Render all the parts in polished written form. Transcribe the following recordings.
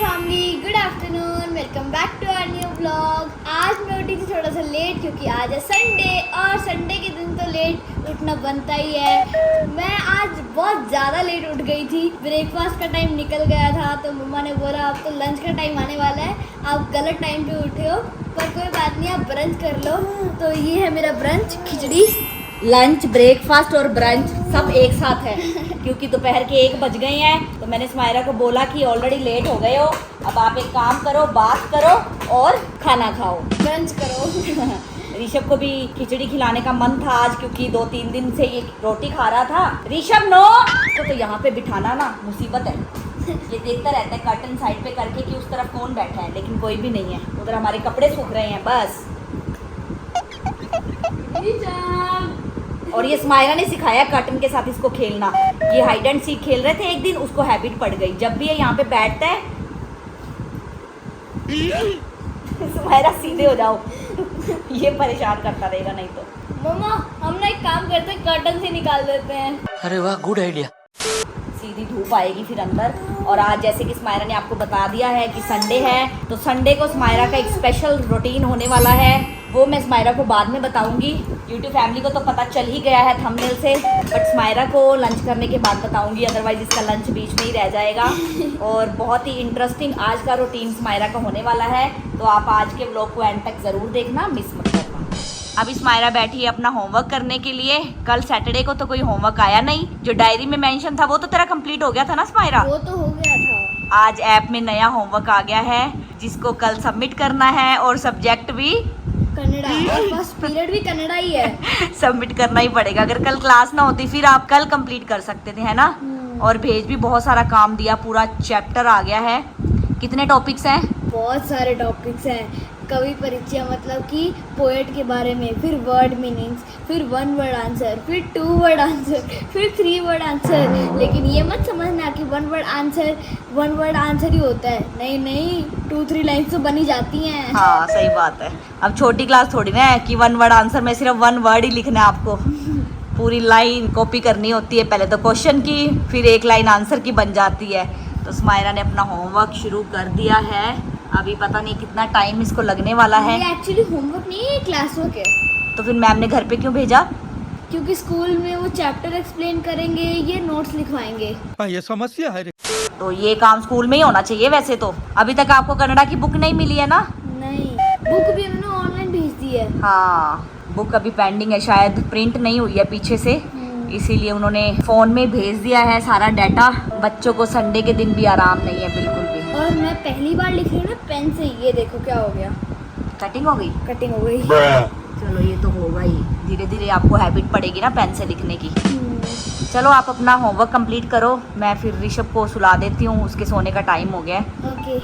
Family, good afternoon, welcome back to our new vlog. आज मैं उठी थी थोड़ा सा लेट क्योंकि आज है संडे और संडे के दिन तो लेट उठना बनता ही है। मैं आज बहुत ज़्यादा लेट उठ गई थी। ब्रेकफास्ट का टाइम निकल गया था तो मम्मा ने बोला अब तो लंच का टाइम आने वाला है, आप गलत टाइम पे उठे हो, पर कोई बात नहीं, आप ब्रंच कर लो। तो ये है मेरा ब्रंच, खिचड़ी। लंच, ब्रेकफास्ट और ब्रंच सब एक साथ है क्योंकि दोपहर के 1 बज गए हैं। तो मैंने स्मायरा को बोला कि ऑलरेडी लेट हो गए हो, अब आप एक काम करो, बात करो और खाना खाओ, ब्रंच करो। ऋषभ को भी खिचड़ी खिलाने का मन था आज क्योंकि 2-3 दिन से ये रोटी खा रहा था। ऋषभ नो, तो यहाँ पे बिठाना ना मुसीबत है। ये देखता रहता है कर्टन साइड पे करके कि उस तरफ कौन बैठा है, लेकिन कोई भी नहीं है। उधर हमारे कपड़े सूख रहे हैं बस। और ये स्माइरा ने सिखाया कर्टन के साथ इसको खेलना। ये हाइड एंड सीक खेल रहे थे एक दिन, उसको हैबिट पड़ गई, जब भी ये यहाँ पे बैठता है स्माइरा सीधे हो जाओ, ये परेशान करता रहेगा नहीं तो। मम्मा हम ना एक काम करते हैं, कर्टन से निकाल देते हैं। अरे वाह, गुड आइडिया। सीधी धूप आएगी फिर अंदर। और आज जैसे कि स्माइरा ने आपको बता दिया है कि संडे है, तो संडे को स्माइरा का एक स्पेशल रूटीन होने वाला है, वो मैं स्माइरा को बाद में बताऊंगी। यूट्यूब फैमिली को तो पता चल ही गया है थंबनेल से, बट स्माइरा को लंच करने के बाद बताऊंगी, अदरवाइज इसका लंच बीच में ही रह जाएगा। और बहुत ही इंटरेस्टिंग आज का रूटीन स्माइरा का होने वाला है, तो आप आज के व्लॉग को एंड तक ज़रूर देखना, मिस मत करना। अभी स्माइरा बैठी है अपना होमवर्क करने के लिए। कल सैटरडे को तो कोई होमवर्क आया नहीं, जो डायरी में मेंशन था वो तो तेरा कंप्लीट हो गया था ना स्माइरा? वो तो हो गया था। आज ऐप में नया होमवर्क आ गया है जिसको कल सबमिट करना है, और सब्जेक्ट भी कन्नड़ा, और फर्स्ट पीरियड भी कन्नड़ा ही है। सबमिट करना ही पड़ेगा। अगर कल क्लास ना होती फिर आप कल कंप्लीट कर सकते थे, है ना? और भेज भी बहुत सारा काम दिया, पूरा चैप्टर आ गया है। कितने टॉपिक्स हैं? बहुत सारे टॉपिक्स हैं। कवि परिचय, मतलब कि पोएट के बारे में, फिर वर्ड मीनिंग्स, फिर 1 वर्ड आंसर, फिर 2 वर्ड आंसर, फिर 3 वर्ड आंसर। लेकिन ये मत समझना कि 1 वर्ड आंसर ही होता है, नहीं नहीं, 2-3 लाइन्स तो बनी जाती हैं। हाँ सही बात है। अब छोटी क्लास थोड़ी ना है कि 1 वर्ड आंसर में सिर्फ 1 वर्ड ही लिखना है आपको, पूरी लाइन कॉपी करनी होती है। पहले तो क्वेश्चन की, फिर 1 लाइन आंसर की बन जाती है। तो स्माइरा ने अपना होमवर्क शुरू कर दिया है। अभी पता नहीं कितना टाइम इसको लगने वाला है। ये एक्चुअली होमवर्क नहीं है, क्लास वर्क है। तो फिर मैम ने घर पे क्यों भेजा? क्योंकि स्कूल में वो चैप्टर एक्सप्लेन करेंगे, ये नोट्स लिखवाएंगे। ये समस्या है। तो ये काम स्कूल में ही होना चाहिए वैसे तो। अभी तक आपको कन्नड़ा की बुक नहीं मिली है ना? नहीं, बुक भी उन्होंने ऑनलाइन भेज दी है। हाँ, बुक अभी पेंडिंग है, शायद प्रिंट नहीं हुई है पीछे से, इसीलिए उन्होंने फ़ोन में भेज दिया है सारा डाटा। बच्चों को संडे के दिन भी आराम नहीं है बिल्कुल भी। और मैं पहली बार लिख रही हूँ ना पेन से, ये देखो क्या हो गया, कटिंग हो गई। कटिंग हो गई। चलो ये तो होगा ही, धीरे धीरे आपको हैबिट पड़ेगी ना पेन से लिखने की। चलो आप अपना होमवर्क कंप्लीट करो, मैं फिर ऋषभ को सुला देती हूँ, उसके सोने का टाइम हो गया है। ओके।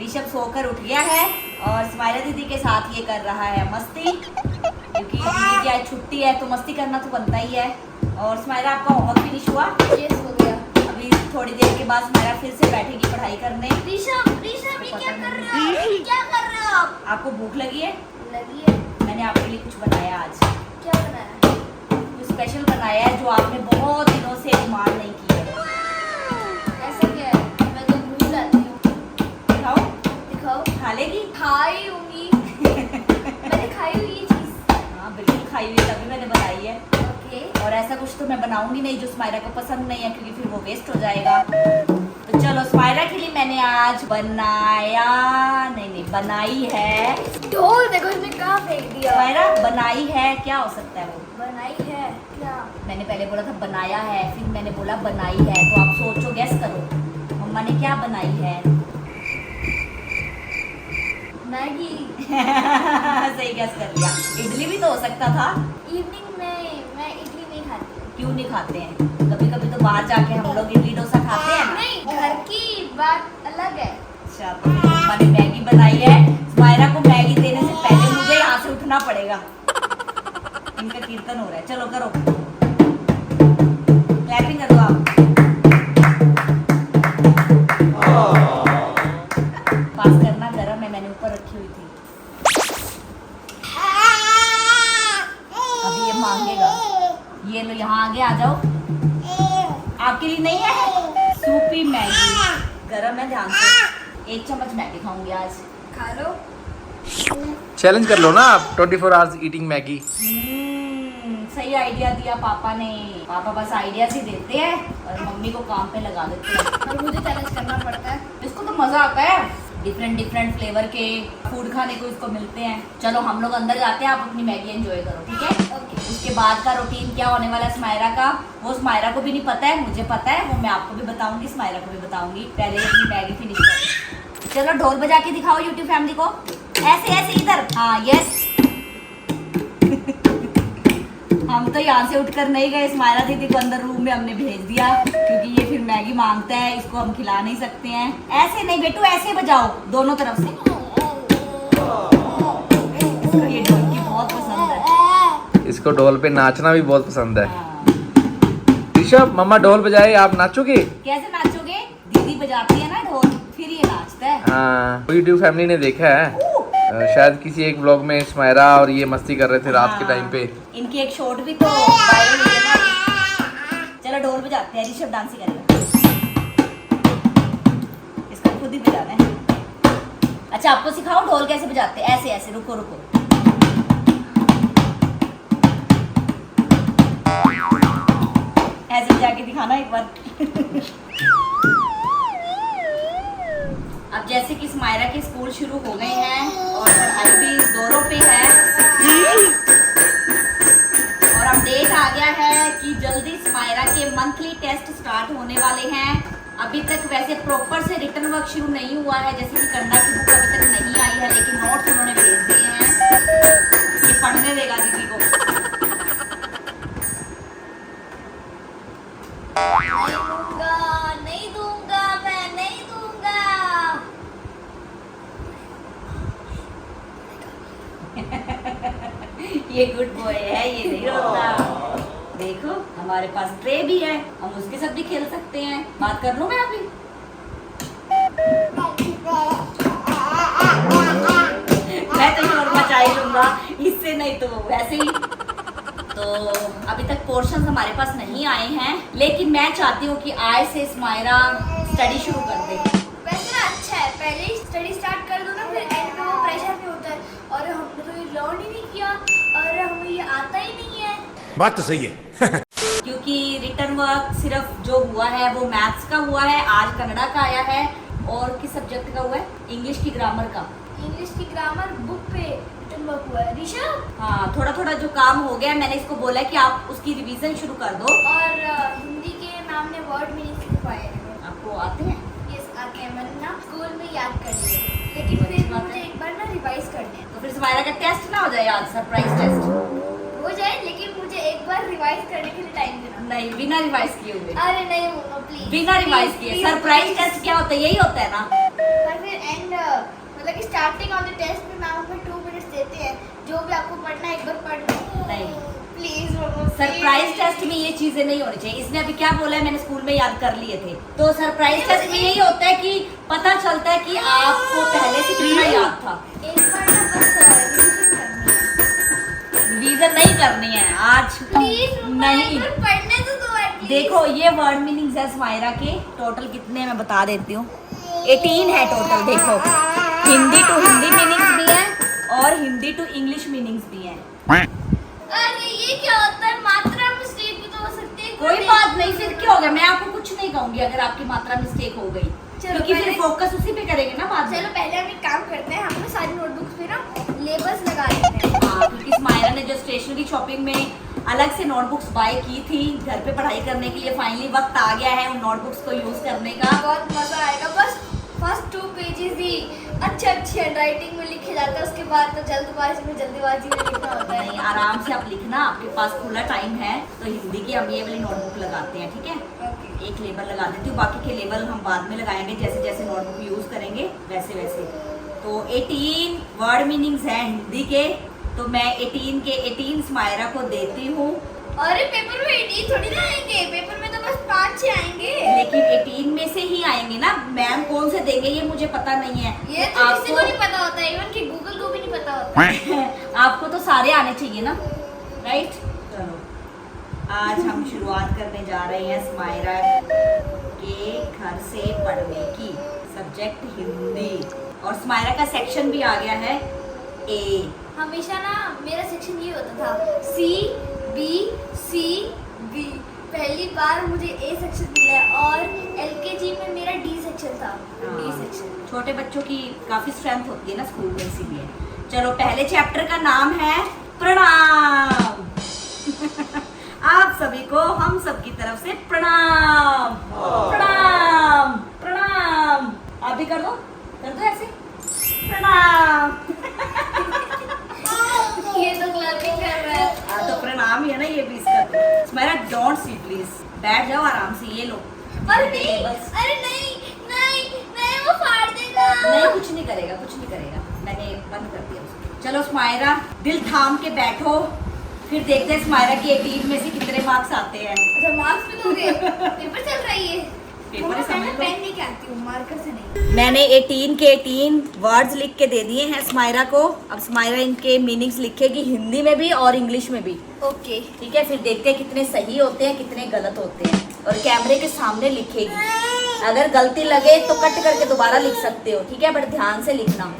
ऋषभ सोकर उठ गया है और स्माइला दीदी के साथ ये कर रहा है मस्ती, क्योंकि दीदी की आज छुट्टी है तो मस्ती करना तो बनता ही है। और स्माइला आपका होमवर्क फिनिश हुआ? यस, हो गया। अभी थोड़ी देर के बाद स्माइला फिर से बैठेगी पढ़ाई करने। ऋषभ ये क्या कर रहे हो? ये क्या कर रहे हो आप? आपको भूख लगी है? लगी है। मैंने आपके लिए कुछ बनाया आज। क्या बनाया? कुछ स्पेशल बनाया है जो आपने बहुत दिनों से डिमांड नहीं की है। ऐसा क्या है? मैं तो भूल जाती हूँ। दिखाओ। दिखाओ। खा लेगी? खाई होंगी। मैंने खाई हुई ये चीज़। हाँ बिल्कुल खाई हुई, तभी मैंने बनाई है। ओके। और ऐसा कुछ तो मैं बनाऊंगी नहीं जो स्माइरा को पसंद नहीं है, क्योंकि फिर वो वेस्ट हो जाएगा। तो चलो स्माइरा के लिए मैंने आज बनाई है। ढोल देखो इसने कहाँ फेंक दिया। स्माइरा बनाई है, क्या हो सकता है वो? बनाई है क्या? मैंने पहले बोला था बनाया है, फिर मैंने बोला बनाई है, तो आप सोचो, गैस करो मम्मा ने क्या बनाई है। मैगी। सही गैस कर लिया। इडली भी तो हो सकता था। इवनिंग में मैं इडली नहीं खाती। क्यों नहीं खाते हैं? कभी कभी तो बाहर जाके हम लोग इडली डोसा खाते हैं ना। नहीं, घर की बात अलग है। अच्छा, तो फिर मम्मा ने मैगी बनाई है। स्माइरा को मैगी देने से पहले मुझे यहाँ से उठना पड़ेगा। इनका कीर्तन हो रहा है, चलो करो, क्लैपिंग कर दो आप। पास करना गरम है, मैंने ऊपर रखी हुई थी। अभी ये मांगेगा। ये लो यहाँ आगे आ जाओ। आपके लिए नहीं है, सूप गरम है, ध्यान से। 1 चम्मच मैगी खाऊंगी आज। खा लो। चैलेंज कर लो ना आप, 24 आवर्स ईटिंग मैगी। सही आइडिया दिया पापा ने। पापा बस आइडियाज ही देते हैं और मम्मी को काम पे लगा देते हैं। और मुझे चैलेंज करना पड़ता है। इसको तो मजा आता है, डिफरेंट फ्लेवर के फूड खाने को इसको मिलते हैं। चलो हम लोग अंदर जाते हैं, आप अपनी मैगी एंजॉय करो, ठीक है? ओके। उसके बाद का रूटीन क्या होने वाला है स्मायरा का, वो स्मायरा को भी नहीं पता है, मुझे पता है। वो मैं आपको भी बताऊंगी, स्मायरा को भी बताऊंगी। पहले अपनी मैगी फिनिश करें। चलो ढोल बजा के दिखाओ यूट्यूब फैमिली को। ऐसे ऐसे इधर, हाँ यस। हम तो यहाँ से उठकर नहीं गए, स्मायरा दीदी को अंदर रूम में हमने भेज दिया, क्योंकि ये फिर मैगी मांगता है, इसको हम खिला नहीं सकते हैं। ऐसे नहीं बेटू, ऐसे बजाओ दोनों तरफ से। इसको ये ढोलकी बहुत पसंद है। इसको ढोल पे नाचना भी बहुत पसंद है। हाँ। ऋषभ, मम्मा ढोल बजाए, आप नाचोगे? कैसे नाचोगे? दीदी बजाती है ना ढोल, फिर ये नाचता है। हाँ, यूट्यूब फैमिली ने देखा है। शायद किसी एक ब्लॉग में स्मायरा और ये मस्ती कर रहे थे रात के टाइम पे। इनकी एक शॉट भी तो वायरल हुई है ना। चलो ढोल बजाते हैं, ऋषभ डांस ही करेगा। इसको खुद ही बजाना है। अच्छा आपको सिखाओ ढोल कैसे बजाते हैं। ऐसे ऐसे, रुको रुको। ऐसे बजा के दिखाना एक बार। अब जैसे कि स्मायरा के स्कूल शुरू हो गए हैं और पढ़ाई भी जोरों पे है, और अपडेट आ गया है कि जल्दी स्मायरा के मंथली टेस्ट स्टार्ट होने वाले हैं। अभी तक वैसे प्रॉपर से रिटर्न वर्क शुरू नहीं हुआ है, जैसे कि कन्नड़ की बुक अभी तक नहीं आई है, लेकिन नोट्स उन्होंने भेज दिए हैं। ये पढ़ने देगा दीदी को। नहीं दूंगा, मैं नहीं दूंगा। ये गुड बॉय है, ये नहीं रोता। देखो हमारे पास ट्रे भी है, हम उसके साथ भी खेल सकते हैं। बात कर लूं मैं अभी? मैं तो शोर मचा ही लूंगा, इससे नहीं तो वैसे ही। तो अभी तक पोर्शंस हमारे पास नहीं आए हैं, लेकिन मैं चाहती हूँ कि आज से स्मायरा स्टडी शुरू कर दे। वैसे ना अच्छा है, पहले ही स्टडी स्टार्ट कर दो ना, फिर एंड में वो प्रेशर भी होता है। और हमने तो ये लर्न ही नहीं किया, और हमें ये आता ही नहीं है। बात तो सही है। क्योंकि रिटर्न वर्क सिर्फ जो हुआ है वो मैथ्स का हुआ है, आज कन्नड़ा का आया है, और किस सब्जेक्ट का हुआ है? इंग्लिश की ग्रामर का। इंग्लिश की ग्रामर बुक पे रिटर्न वर्क हुआ है ऋषभ। हाँ, थोड़ा थोड़ा जो काम हो गया, मैंने इसको बोला है कि आप उसकी रिवीजन शुरू कर दो। और हिंदी के मैम ने वर्ड मीनिंग सिखाए हैं। आपको आते हैं? यस आते हैं, मैंने ना स्कूल में याद कर लिए, लेकिन फिर मुझे एक बार ना रिवाइज करने हैं। तो फिर स्मायरा का टेस्ट ना हो जाए आज, सरप्राइज टेस्ट हो जाए, लेकिन मुझे एक बार रिवाइज करने के लिए टाइम देना। नहीं, बिना रिवाइज किए हुए। अरे नहीं होगा प्लीज। बिना रिवाइज किए सरप्राइज टेस्ट क्या होता है? यही होता है ना। पर फिर एंड मतलब कि स्टार्टिंग ऑफ द टेस्ट में मैम हमें 2 मिनट्स देते हैं, जो भी आपको पढ़ना है एक बार पढ़ लो। नहीं, प्लीज सरप्राइज टेस्ट में ये चीजें नहीं होनी चाहिए। इसने अभी क्या बोला है, मैंने स्कूल में याद कर लिए थे। तो सरप्राइज टेस्ट में यही होता है कि पता चलता है कि आपको पहले से कितना याद था। एक बार ना बस रिवीजन नहीं करनी है आज। प्लीज नहीं, पढ़ने तो दो एटलीस्ट। देखो ये वर्ड मीनिंग्स है स्मायरा के, टोटल कितने हैं मैं बता देती हूँ। 18 है टोटल। देखो हिंदी टू हिंदी मीनिंग्स भी है और हिंदी टू इंग्लिश मीनिंग्स भी हैं। अरे ये क्या होता है? मात्रा मिस्टेक भी तो हो सकती है। कोई बात नहीं, फिर क्या हो गया? मैं आपको कुछ नहीं कहूंगी अगर आपकी मात्रा मिस्टेक हो गई, क्योंकि फिर फोकस उसी पे करेंगे ना बाद में। चलो पहले हम एक काम करते हैं, हम सारी नोटबुक्स पे ना लेबल्स लगा देते हैं। हाँ, क्योंकि स्मायरा ने जो स्टेशनरी शॉपिंग में अलग से नोटबुक्स बाय की थी घर पे पढ़ाई करने के लिए, फाइनली वक्त आ गया है उन नोटबुक्स को यूज करने का। बहुत मजा आएगा। बस फर्स्ट 2 पेजेस ही अच्छी हैंडराइटिंग में लिखे जाता है, उसके बाद तो जल्दबाजी में लिखना होता है। नहीं, आराम से आप लिखना, आपके पास खुला टाइम है। तो हिंदी की हम ये वाली नोटबुक लगाते हैं, ठीक है? ओके। एक लेबल लगा देती हूँ, बाकी के लेबल हम बाद में लगाएंगे, जैसे जैसे नोटबुक यूज करेंगे वैसे वैसे। तो 18 वर्ड मीनिंग्स हैं हिंदी के, तो मैं 18 के 18 स्मायरा को देती हूँ। अरे पेपर में 18 थोड़ी ना आएंगे, पेपर में तो बस 5-6 आएंगे। लेकिन 18 में से ही आएंगे ना, मैम कौन से देंगे ये मुझे पता नहीं है। ये तो किसी को नहीं पता होता, इवन कि गूगल को भी नहीं पता होता। आपको तो सारे आने चाहिए ना, राइट? चलो आज हम शुरुआत करने जा रहे हैं स्मायरा के घर से पढ़ने की, सब्जेक्ट हिंदी। और स्माइरा का सेक्शन भी आ गया है ए। हमेशा ना मेरा सेक्शन ये होता था सी बी सी बी। पहली बार मुझे ए सेक्शन मिला है और एलकेजी में मेरा डी सेक्शन था। डी सेक्शन छोटे बच्चों की काफी स्ट्रेंथ होती है ना स्कूल में, इसीलिए। चलो पहले चैप्टर का नाम है प्रणाम। आप सभी को हम सबकी तरफ से प्रणाम। प्रणाम प्रणाम। आप भी कर दो ऐसे, प्रणाम। ये तो क्लैपिंग कर रहा है। हाँ तो प्रणाम ही है ना ये भी इसका। स्माइरा डोंट सी प्लीज, बैठ जाओ आराम से। ये लो। अरे नहीं, अरे नहीं नहीं नहीं, वो फाड़ देगा। नहीं कुछ नहीं करेगा, कुछ नहीं करेगा, मैंने बंद कर दिया उसको। चलो स्माइरा दिल थाम के बैठो, फिर देखते हैं स्माइरा की 18 में से कितने मार्क्स आते हैं। अच्छा मार्क्स भी दोगे? पेपर चल रही है। पेपर समझ लो। पेन नहीं कहती हूँ, मार्कर से नहीं। मैंने 18 के 18 वर्ड्स लिख के दे दिए हैं स्माइरा को। अब स्माइरा इनके मीनिंग्स लिखेगी हिंदी में भी और इंग्लिश में भी। ओके ठीक है, फिर देखते हैं कितने सही होते हैं कितने गलत होते हैं, और कैमरे के सामने लिखेगी। अगर गलती लगे तो कट करके दोबारा लिख सकते हो, ठीक है, बट ध्यान से लिखना।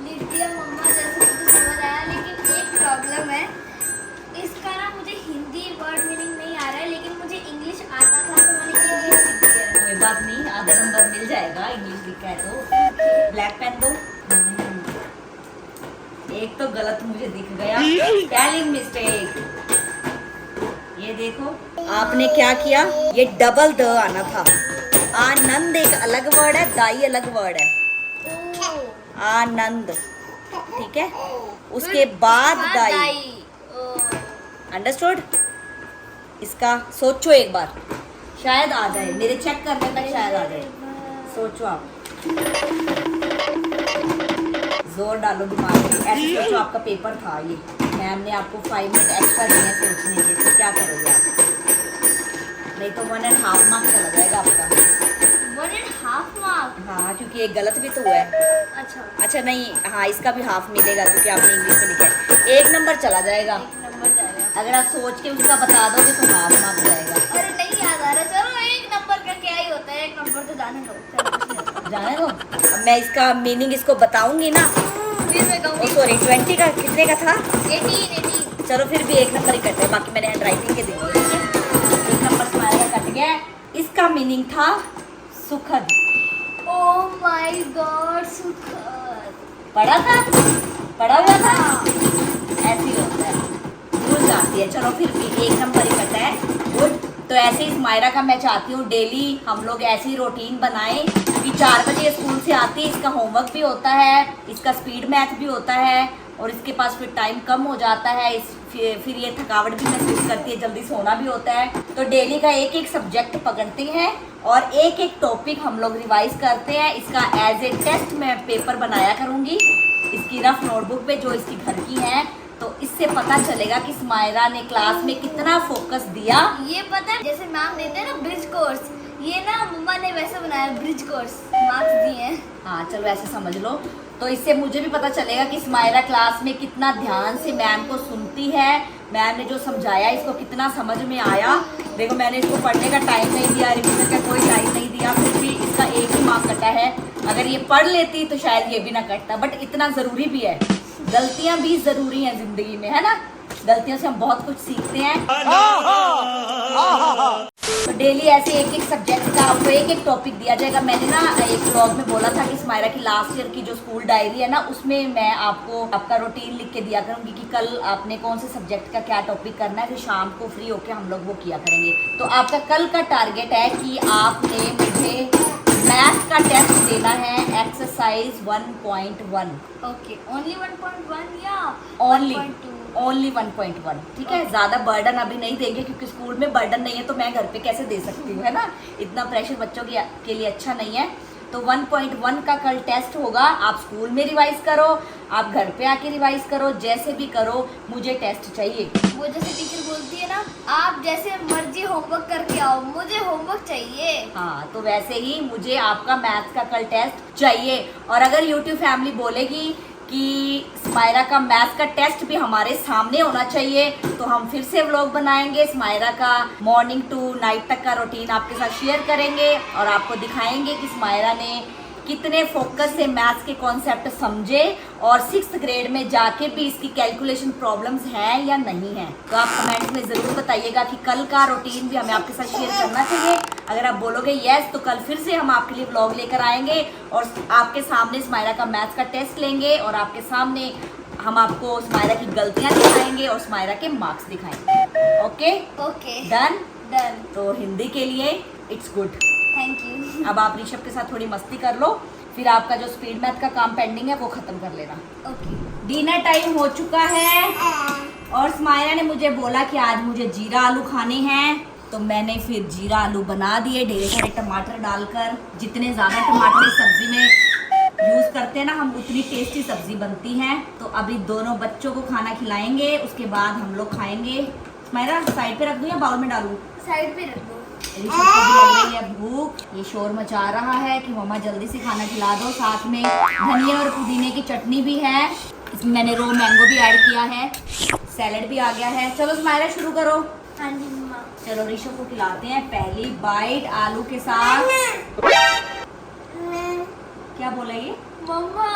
लिख दिया मम्मा, जैसे मुझे समझ आया। लेकिन एक प्रॉब्लम है, इसका ना मुझे हिंदी वर्ड मीनिंग नहीं आ रहा है, लेकिन मुझे इंग्लिश आता था तो मैंने इंग्लिश लिख दिया है। कोई बात नहीं, आधा नंबर मिल जाएगा इंग्लिश लिखा है तो। ब्लैक पेन दो। एक तो गलत मुझे दिख गया, स्पेलिंग मिस्टेक। ये देखो आपने क्या किया, ये डबल द आना था। आनंद एक अलग वर्ड है, दाई अलग वर्ड है। ओह, आनंद, ठीक है, उसके बाद दाई। अंडरस्टूड? इसका सोचो एक बार, शायद आ जाए, मेरे चेक करने तक शायद आ जाए। सोचो आप, जोर डालो दिमाग में, ऐसे सोचो। आपका पेपर था ये, मैम ने आपको 5 मिनट एक्स्ट्रा दिए सोचने के, तो क्या करोगे आप? नहीं तो 1.5 मार्क्स चला जाएगा आपका। 1.5 मार्क? हाँ, क्योंकि एक गलत भी तो हुआ है। अच्छा नहीं, हाँ इसका भी हाफ मिलेगा क्योंकि आपने इंग्लिश में लिखा है। 1 नंबर चला जाएगा। 1 नंबर जाएगा। अगर आप सोच के उसका बता दोगे तो हाफ मार्क्स जाएगा। अरे नहीं याद आ रहा। चलो 1 नंबर का क्या ही होता है, 1 नंबर तो जाने दो। चलो कुछ नहीं होता। जाने दो। अब मैं इसका मीनिंग इसको बताऊंगी ना। फिर मैं कहूँगी सॉरी, 20 का कितने का था? 18। चलो फिर भी 1 नंबर ही कटे, बाकी मैंने हैंडराइटिंग के दी है। 1 नंबर स्माइल का कट गया। इसका मीनिंग था सुखद। ओह माय गॉड, सुखद। पढ़ा था, पढ़ा हुआ था। ऐसे ही होता है, भूल जाती है। चलो फिर भी 1 नंबर ही कटा है, गुड। तो ऐसे ही स्माइरा का मैं चाहती हूँ डेली हम लोग ऐसी रूटीन बनाएं कि 4 बजे स्कूल से आती है, इसका होमवर्क भी होता है, इसका स्पीड मैथ भी होता है, और इसके पास फिर टाइम कम हो जाता है। फिर ये थकावट भी महसूस करती है, जल्दी सोना भी होता है। तो डेली का एक एक सब्जेक्ट पकड़ते हैं और एक एक टॉपिक हम लोग रिवाइज करते हैं। इसका एज ए टेस्ट मैं पेपर बनाया करूँगी इसकी रफ नोटबुक पे, जो इसकी घर की है। तो इससे पता चलेगा कि स्माइरा ने क्लास में कितना फोकस दिया। ये पता है, जैसे मैम देते हैं ना ब्रिज कोर्स, ये ना मम्मा ने वैसे बनाया ब्रिज कोर्स, मार्क्स दिए हैं। हाँ चलो ऐसे समझ लो। तो इससे मुझे भी पता चलेगा कि स्माइरा क्लास में कितना ध्यान से मैम को सुनती है, मैम ने जो समझाया इसको कितना समझ में आया। देखो मैंने इसको पढ़ने का टाइम नहीं दिया, रिवीजन का कोई टाइम नहीं दिया, फिर भी इसका 1 ही मार्क कटा है। अगर ये पढ़ लेती तो शायद ये भी ना कटता, बट इतना ज़रूरी भी है, गलतियाँ भी ज़रूरी हैं ज़िंदगी में, है ना। गलतियों से हम बहुत कुछ सीखते हैं। तो डेली ऐसे एक एक सब्जेक्ट का आपको एक एक टॉपिक दिया जाएगा। मैंने ना एक ब्लॉग में बोला था कि स्माइरा की लास्ट ईयर की जो स्कूल डायरी है ना, उसमें मैं आपको आपका रूटीन लिख के दिया करूँगी कि कल आपने कौन से सब्जेक्ट का क्या टॉपिक करना है, फिर शाम को फ्री होके हम लोग वो किया करेंगे। तो आपका कल का टारगेट है कि आपने मुझे मैथ का टेस्ट देना है, एक्सरसाइज 1.1। ओके, ओनली 1.1 या ओनली 1.2? 1.1, ठीक है। ज़्यादा बर्डन अभी नहीं देंगे क्योंकि स्कूल में बर्डन नहीं है, तो मैं घर पे कैसे दे सकती हूँ, है ना। इतना प्रेशर बच्चों के लिए अच्छा नहीं है। तो 1.1 का कल टेस्ट होगा। आप स्कूल में रिवाइज करो, आप घर पे आके रिवाइज करो, जैसे भी करो, मुझे टेस्ट चाहिए। वो जैसे टीचर बोलती है ना, आप जैसे मर्जी होमवर्क करके आओ, मुझे होमवर्क चाहिए। हाँ, तो वैसे ही मुझे आपका मैथ्स का कल टेस्ट चाहिए। और अगर यूट्यूब फैमिली बोलेगी कि स्मायरा का मैथ्स का टेस्ट भी हमारे सामने होना चाहिए, तो हम फिर से व्लॉग बनाएंगे। स्मायरा का मॉर्निंग टू नाइट तक का रूटीन आपके साथ शेयर करेंगे और आपको दिखाएंगे कि स्मायरा ने कितने फोकस से मैथ्स के कॉन्सेप्ट समझे और 6th ग्रेड में जाके भी इसकी कैलकुलेशन प्रॉब्लम्स हैं या नहीं है। तो आप कमेंट में ज़रूर बताइएगा कि कल का रूटीन भी हमें आपके साथ शेयर करना चाहिए। अगर आप बोलोगे यस, तो कल फिर से हम आपके लिए व्लॉग लेकर आएंगे और आपके सामने स्मायरा का मैथ्स का टेस्ट लेंगे और आपके सामने हम आपको स्मायरा की गलतियाँ दिखाएंगे और स्मायरा के मार्क्स दिखाएंगे। Okay okay, done. डन। तो हिंदी के लिए इट्स गुड। Thank you. अब आप ऋषभ के साथ थोड़ी मस्ती कर लो, फिर आपका जो स्पीड मैथ का काम पेंडिंग है वो खत्म कर लेना। ओके। डिनर टाइम हो चुका है और स्मायरा ने मुझे बोला कि आज मुझे जीरा आलू खाने हैं, तो मैंने फिर जीरा आलू बना दिए ढेर सारे टमाटर डालकर। जितने ज़्यादा टमाटर इस सब्जी में यूज़ करते हैं ना हम, उतनी टेस्टी सब्जी बनती है। तो अभी दोनों बच्चों को खाना खिलाएंगे, उसके बाद हम लोग खाएंगे। स्मायरा साइड पे रख दूँ या बाउल में डालूँ? साइड पे रख दो। ऋषभ को भी लग रही है भूख, ये शोर मचा रहा है कि मम्मा जल्दी से खाना खिला दो। साथ में धनिया और पुदीने की चटनी भी है, इसमें मैंने रो मैंगो भी ऐड किया है, सैलेड भी आ गया है। चलो स्मायरा शुरू करो। हाँ जी मम्मा। चलो ऋषभ को खिलाते हैं पहली बाइट आलू के साथ। क्या बोला ये? मम्मा।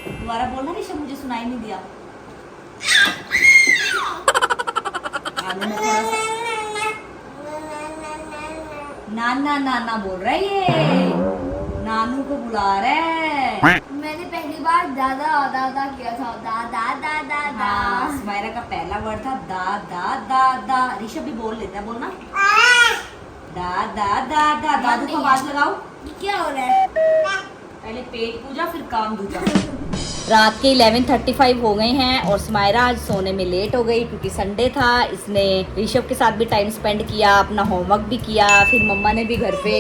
दोबारा बोलना ऋषभ, मुझे सुनाई नहीं दिया। आलू में थोड़ा सा नाना नाना बोल रहा है, ये नानू को बुला रहा है। मैंने पहली बार दादा दादा किया था, दादा दादा दा। हाँ, स्मायरा का पहला वर्ड था दा दा दा दा। ऋषभ भी बोल लेता है, बोलना दा दा दा दा। दादू को आवाज लगाओ। क्या हो रहा है? पहले पेट पूजा फिर काम दूजा। रात के 11:35 हो गए हैं और स्मायरा आज सोने में लेट हो गई क्योंकि संडे था। इसने ऋषभ के साथ भी टाइम स्पेंड किया, अपना होमवर्क भी किया, फिर मम्मा ने भी घर पे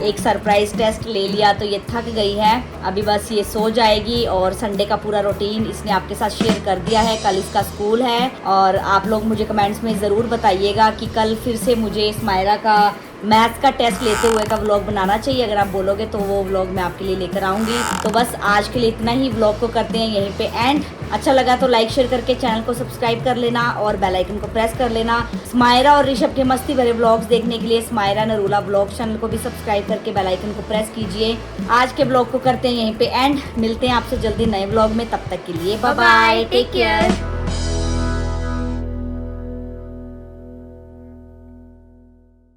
एक सरप्राइज टेस्ट ले लिया, तो ये थक गई है। अभी बस ये सो जाएगी और संडे का पूरा रूटीन इसने आपके साथ शेयर कर दिया है। कल इसका स्कूल है और आप लोग मुझे कमेंट्स में ज़रूर बताइएगा कि कल फिर से मुझे स्मायरा का मैथ्स का टेस्ट लेते हुए का व्लॉग बनाना चाहिए। अगर आप बोलोगे तो वो व्लॉग मैं आपके लिए लेकर आऊँगी। तो बस आज के लिए इतना ही, व्लॉग को करते हैं यहीं पे एंड। अच्छा लगा तो लाइक शेयर करके चैनल को सब्सक्राइब कर लेना और बेल आइकन को प्रेस कर लेना। स्मायरा और ऋषभ के मस्ती भरे व्लॉग्स देखने के लिए स्मायरा नरूला व्लॉग चैनल को भी सब्सक्राइब करके बेल आइकन को प्रेस कीजिए। आज के व्लॉग को करते हैं यहीं पे एंड। मिलते हैं आपसे जल्दी नए व्लॉग में, तब तक के लिए बाय बाय, टेक केयर।